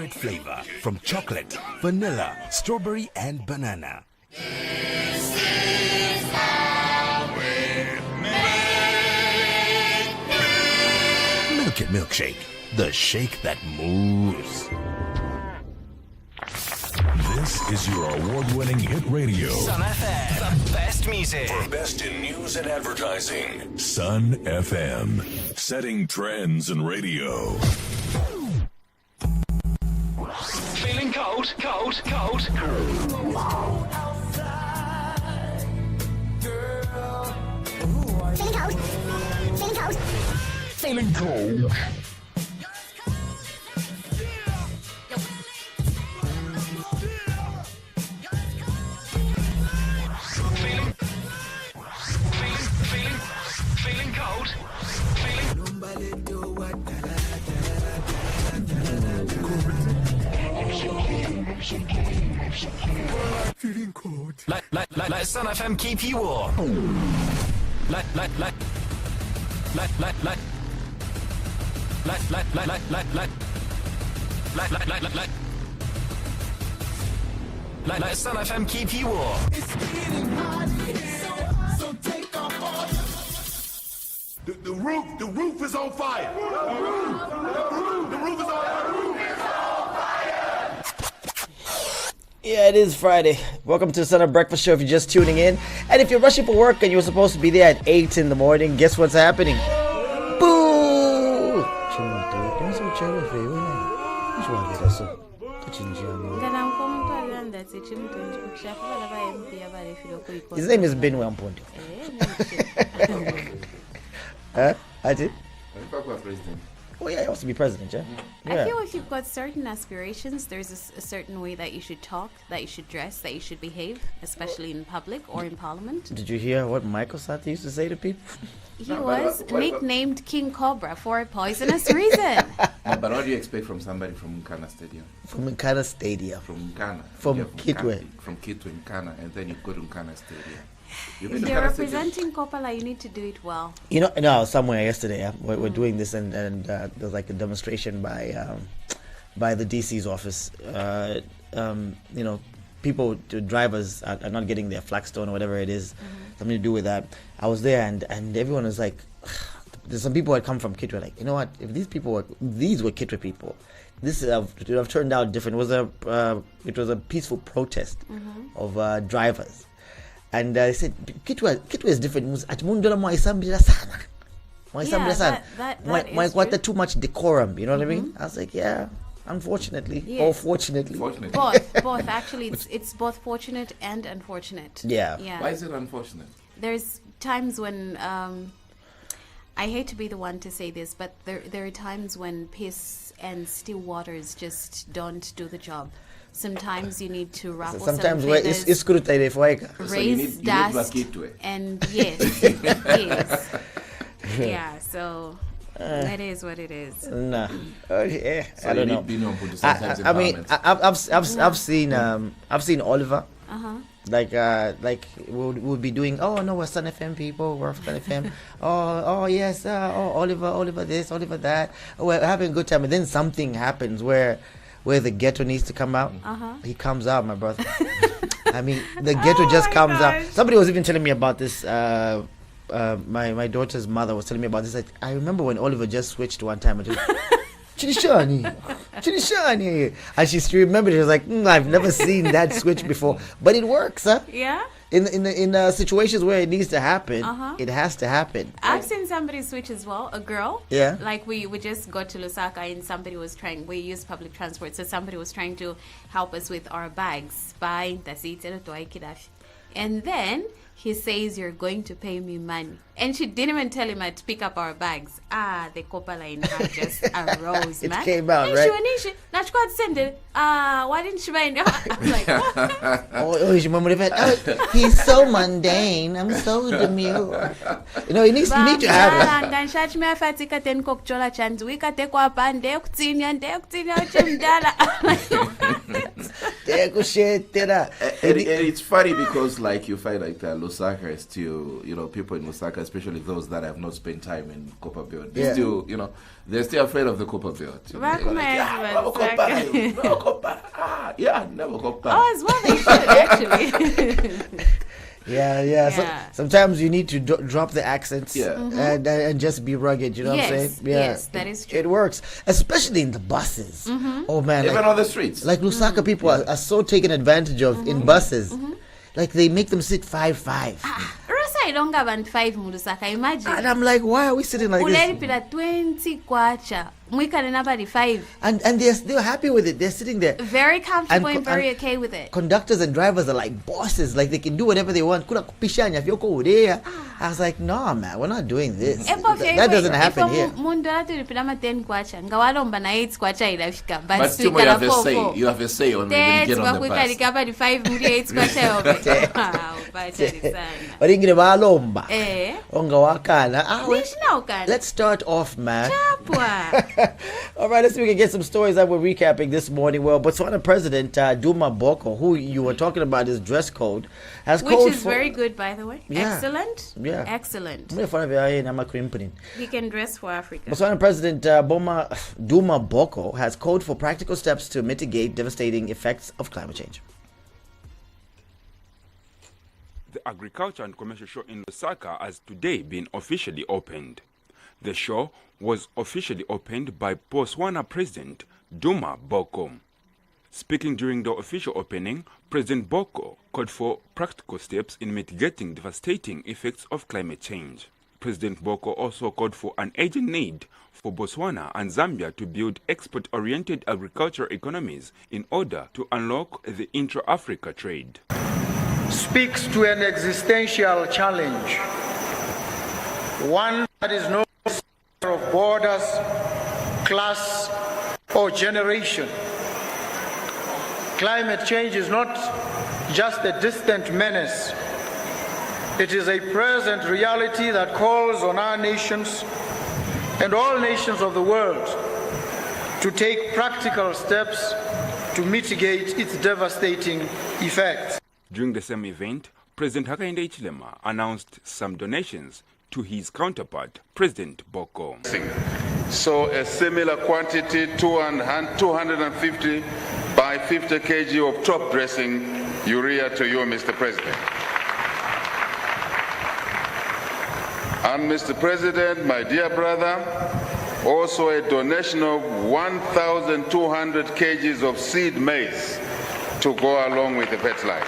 favorite flavor from chocolate, vanilla, strawberry, and banana. This is how we make Milk It Milkshake, the shake that moves. This is your award-winning hit radio. Sun FM, the best music. For best in news and advertising. Sun FM, setting trends in radio. Feeling cold, cold, cold. Feeling cold. Feeling cold. Feeling cold. Let Sun FM keep you warm. Let Sun FM keep you warm. It's getting hot here, so take off all your... The roof is on fire. The roof is on fire. Yeah, it is Friday. Welcome to the Sunup Breakfast show if you're just tuning in. And if you're rushing for work and you were supposed to be there at 8 in the morning, guess what's happening? Boo! His name is Ben Wampondo. Huh? I did? Oh yeah, he wants to be president, yeah? I feel if you've got certain aspirations, there's a certain way that you should talk, that you should dress, that you should behave, especially in public or in parliament. Did you hear what Michael Sata used to say to people? He was nicknamed King Cobra for a poisonous reason. No, but what do you expect from somebody from Nkana Stadium? From Nkana Stadium. From Nkana. From Kitwe. From Kitwe, Nkana, and then you go to Nkana Stadium. If you're representing Kopala, you need to do it well. You know, I was somewhere yesterday. We're doing this, and there's like a demonstration by the DC's office. You know, people, drivers are not getting their flagstone or whatever it is, something to do with that. I was there, and everyone was like, there's some people who had come from Kitwe, like, you know what? If these were Kitwe people, this would have turned out different. It was a peaceful protest of drivers. And I said, Kitwe is different. That's too much decorum, you know what I mean? I was like, yeah, unfortunately, or fortunately. Both. Actually, it's both fortunate and unfortunate. Yeah. Why is it unfortunate? There's times when, I hate to be the one to say this, but there are times when piss and still waters just don't do the job. Sometimes you need to ruffle sometimes some feathers, raise dust, and yes. Yeah, so that is what it is. Nah, yeah, So I don't know. I mean, I've seen Oliver. Like we'll be doing. Oh no, we're Sun FM people. We're Sun FM. oh yes. Oliver this, Oliver that. We're having a good time, and then something happens where the ghetto needs to come out. He comes out, my brother. I mean, the ghetto just comes out. Somebody was even telling me about this. My daughter's mother was telling me about this. Like, I remember when Oliver just switched one time. Chirishani. And she remembered. She was like, I've never seen that switch before. But it works, huh? Yeah. In situations where it needs to happen, it has to happen. I've seen somebody switch as well, a girl. Yeah. Like we just got to Lusaka and somebody was we use public transport, so somebody was trying to help us with our bags. And then he says, you're going to pay me money. And she didn't even tell him to pick up our bags. The Kopala in her just arose, man. It came out, right? Why didn't she buy it? I'm like, he's so mundane. I'm so demure. You know, you need to have And it's funny because like you find like there are Lusaka is still, people in Lusaka, especially those that have not spent time in Copper Belt, Yeah. still, they're still afraid of the Copper Belt. They're like, never Copper. Never Copper. Oh, as well they should actually. Yeah. So, Yeah. sometimes you need to drop the accents Yeah. and just be rugged. You know what I'm Yes, saying? Yeah. yes, that is true. It works, especially in the buses. Oh man, Even on the streets. like Lusaka people are so taken advantage of in buses. Like they make them sit 5-5, Rosa idonga abantu 5 mu Lusaka, imagine. and I'm like, why are we sitting like this? Uleripira 20 kwacha. Mwikale nabali 5. And they're happy with it. They're sitting there. Very comfortable and, And- very and- okay with it. Conductors and drivers are like bosses. Like they can do whatever they want. Kuna kupishanya if yoko udea. I was like, no man, we're not doing this. That doesn't happen here. Mundu aturipira ma 10 kwacha. Ngawalomba na 8 kwacha ilafika. But still, you have a say. You have a say on when you get on the bus. Kwika ni 5 muri 8 kwacha yobe. Bacha ni sana. Baringire balomba. Onga wakana. Nishina ukana. Let's start off, man. Chapwa. All right, let's see if we can get some stories that we're recapping this morning. Well, Botswana President Duma Boko, who you were talking about his dress code, has Which called is for... very good, by the way. Yeah. Excellent. Yeah. Excellent. Botswana He can dress for Africa. President Duma Boko has called for practical steps to mitigate devastating effects of climate change. The Agriculture and Commercial Show in Lusaka has today been officially opened. The show was officially opened by Botswana President Duma Boko. Speaking during the official opening, President Boko called for practical steps in mitigating devastating effects of climate change. President Boko also called for an urgent need for Botswana and Zambia to build export-oriented agricultural economies in order to unlock the intra-Africa trade. Speaks to an existential challenge, one that is no matter of borders, class, or generation. Climate change is not just a distant menace. It is a present reality that calls on our nations and all nations of the world to take practical steps to mitigate its devastating effects. During the same event, President Hakainde Hichilema announced some donations to his counterpart, President Boko. So a similar quantity, 250 by 50 kg of top dressing urea to you, Mr. President. And Mr. President, my dear brother, also a donation of 1,200 kgs of seed maize to go along with the fertilizer.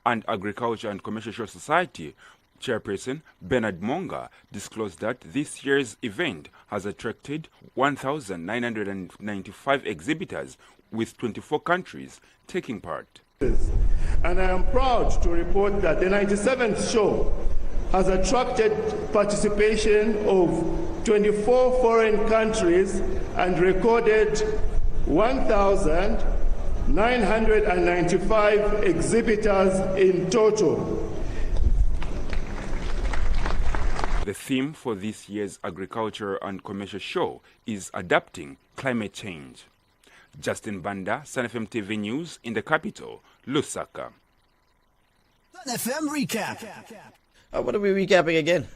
And Agriculture and Commercial Show Society Chairperson Bernard Monga disclosed that this year's event has attracted 1,995 exhibitors with 24 countries taking part. And I am proud to report that the 97th show has attracted participation of 24 foreign countries and recorded 1,995 exhibitors in total. The theme for this year's Agriculture and Commercial Show is Adapting Climate Change. Justin Banda, Sun FM TV News in the capital, Lusaka. Sun FM Recap. What are we recapping again?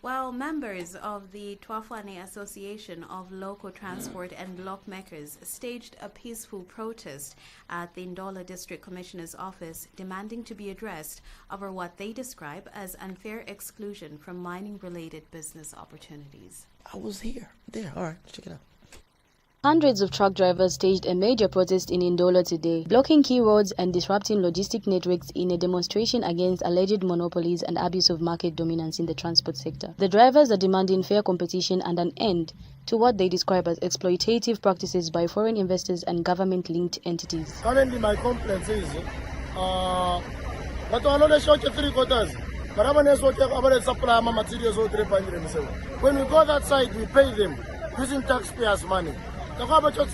Well, members of the Twafane Association of Local Transport and Block Makers staged a peaceful protest at the Ndola District Commissioner's office demanding to be addressed over what they describe as unfair exclusion from mining-related business opportunities. I was here. There. All right, check it out. Hundreds of truck drivers staged a major protest in Ndola today, blocking key roads and disrupting logistic networks in a demonstration against alleged monopolies and abuse of market dominance in the transport sector. The drivers are demanding fair competition and an end to what they describe as exploitative practices by foreign investors and government-linked entities. Currently, my complaint is, but I know they short 3 quarters. But I'm going to supply materials. When we go that side, we pay them using taxpayers' money. But at the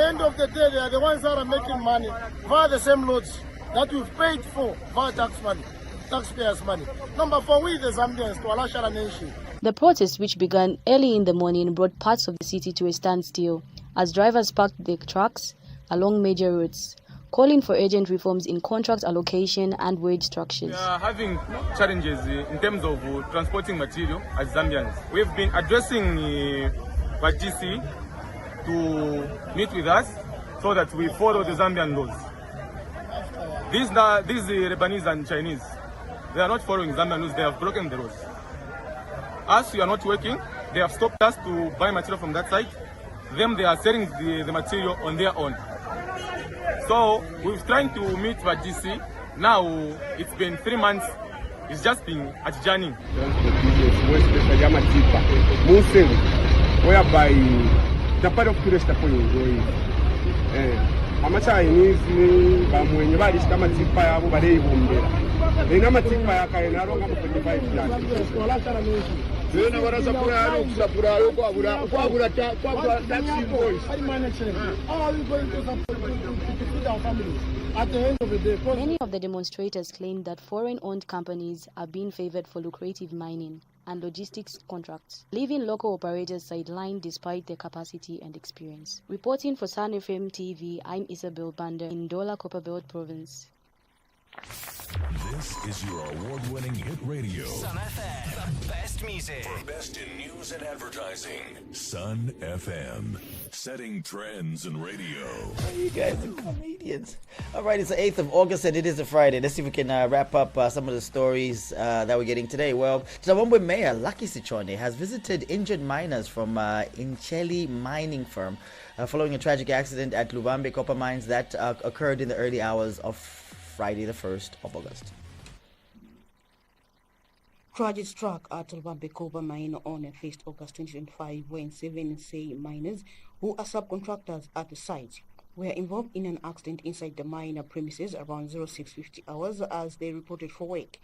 end of the day, they are the ones that are making money via the same loads that we've paid for via taxpayers' money. Number 4, we the Zambians to Alashara Nation. The protest, which began early in the morning, brought parts of the city to a standstill as drivers parked their trucks along major roads. calling for urgent reforms in contract allocation and wage structures. We are having challenges in terms of transporting material as Zambians. We've been addressing GC to meet with us so that we follow the Zambian laws. These Lebanese and Chinese, they are not following Zambian laws, they have broken the laws. Us, we are not working, they have stopped us to buy material from that site. Them, they are selling the material on their own. So, we're trying to meet GC. Now, it's been 3 months, it's just been adjourning. Whereby the part of tourist point Chinese bamwenye balishika matipa yabo bareyibumbira ina matipa yakayenaronga mu 25 years zena barasapura yaro kusapura yo kwabura tax invoice. How are we going to support our families? At the end of the day, many of the demonstrators claimed that foreign-owned companies are being favored for lucrative mining and logistics contracts, leaving local operators sidelined despite their capacity and experience. Reporting for Sun FM TV, I'm Isabel Banda in Ndola Copperbelt Province. This is your award-winning hit radio. Sun FM, the best music. For best in news and advertising. Sun FM, setting trends in radio. You guys are comedians. All right, it's the 8th of August and it is a Friday. Let's see if we can wrap up some of the stories that we're getting today. Well, Zimbabwe Mayor Lucky Sichone has visited injured miners from Incheli mining firm following a tragic accident at Lubambe copper mines that occurred in the early hours of Friday the 1st of August. Tragedy struck at Lubambe copper mine on 1st August 2025 when 7 miners who are subcontractors at the site were involved in an accident inside the mine premises around 0650 hours as they reported for work.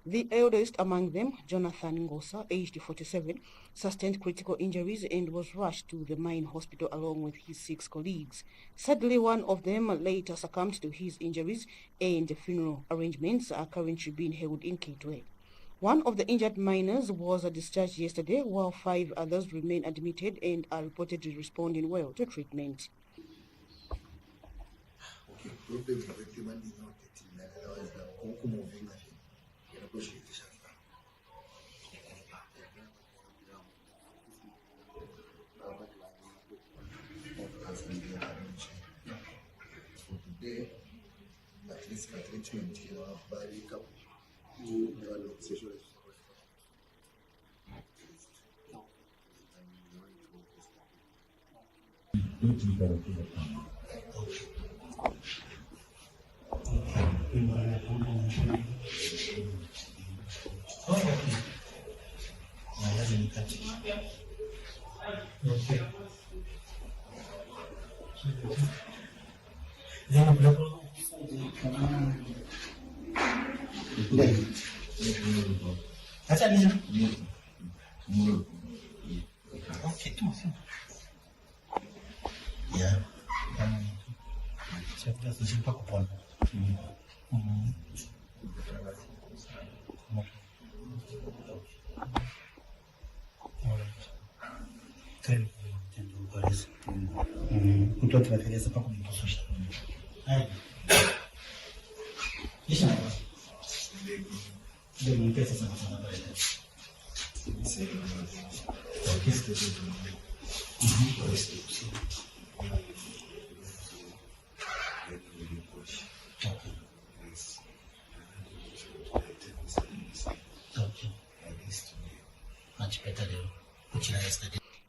The eldest among them, Jonathan Ngosa, aged 47, sustained critical injuries and was rushed to the mine hospital along with his 6 colleagues. Sadly, one of them later succumbed to his injuries and funeral arrangements are currently being held in Kitwe. One of the injured miners was discharged yesterday, while 5 others remain admitted and are reportedly responding well to treatment.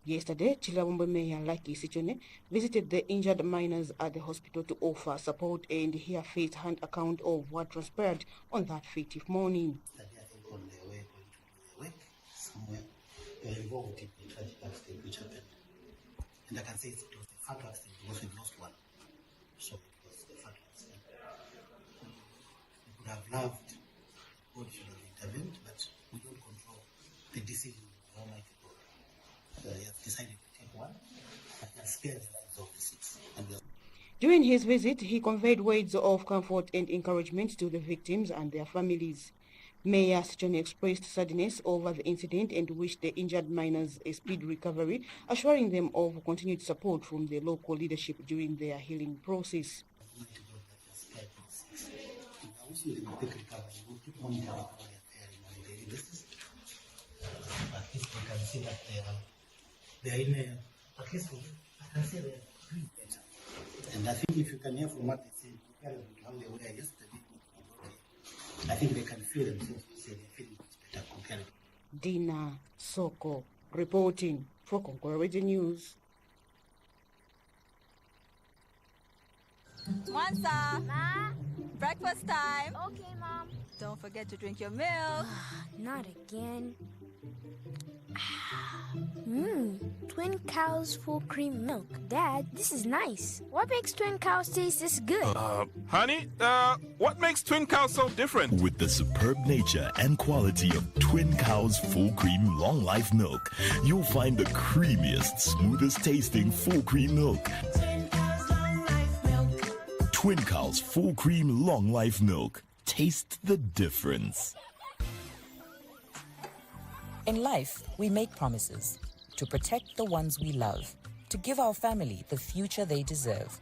Yesterday, Chilabombe Mayor Lucky Sichone visited the injured miners at the hospital to offer support and hear first-hand account of what transpired on that fateful morning. On their way going to work somewhere, they were involved in a tragic accident which happened. And I can say it was a fatal accident because we lost one. So it was a fatal accident. We could have loved God should have intervened, but we don't control the decision of Almighty God. So he has decided to take one and can spare the lives of the 6. During his visit, he conveyed words of comfort and encouragement to the victims and their families. Mayor Sichone expressed sadness over the incident and wished the injured miners a speedy recovery, assuring them of continued support from the local leadership during their healing process. monitor how they are on a daily basis. At least they can see that they are in a, at least I can say they are pretty better. And I think if you can hear from what they say, compared with how they were yesterday, I think they can feel themselves say they're feeling much better compared. Dina Soko reporting for Concordia News. Mwansa! Ma? Breakfast time! Okay, Mom. Don't forget to drink your milk. Not again. Twin Cows full cream milk. Dad, this is nice. What makes Twin Cows taste this good? Honey, what makes Twin Cows so different? With the superb nature and quality of Twin Cows full cream long life milk, you'll find the creamiest, smoothest tasting full cream milk. Twin Cows full cream long life milk. Taste the difference. In life, we make promises to protect the ones we love, to give our family the future they deserve.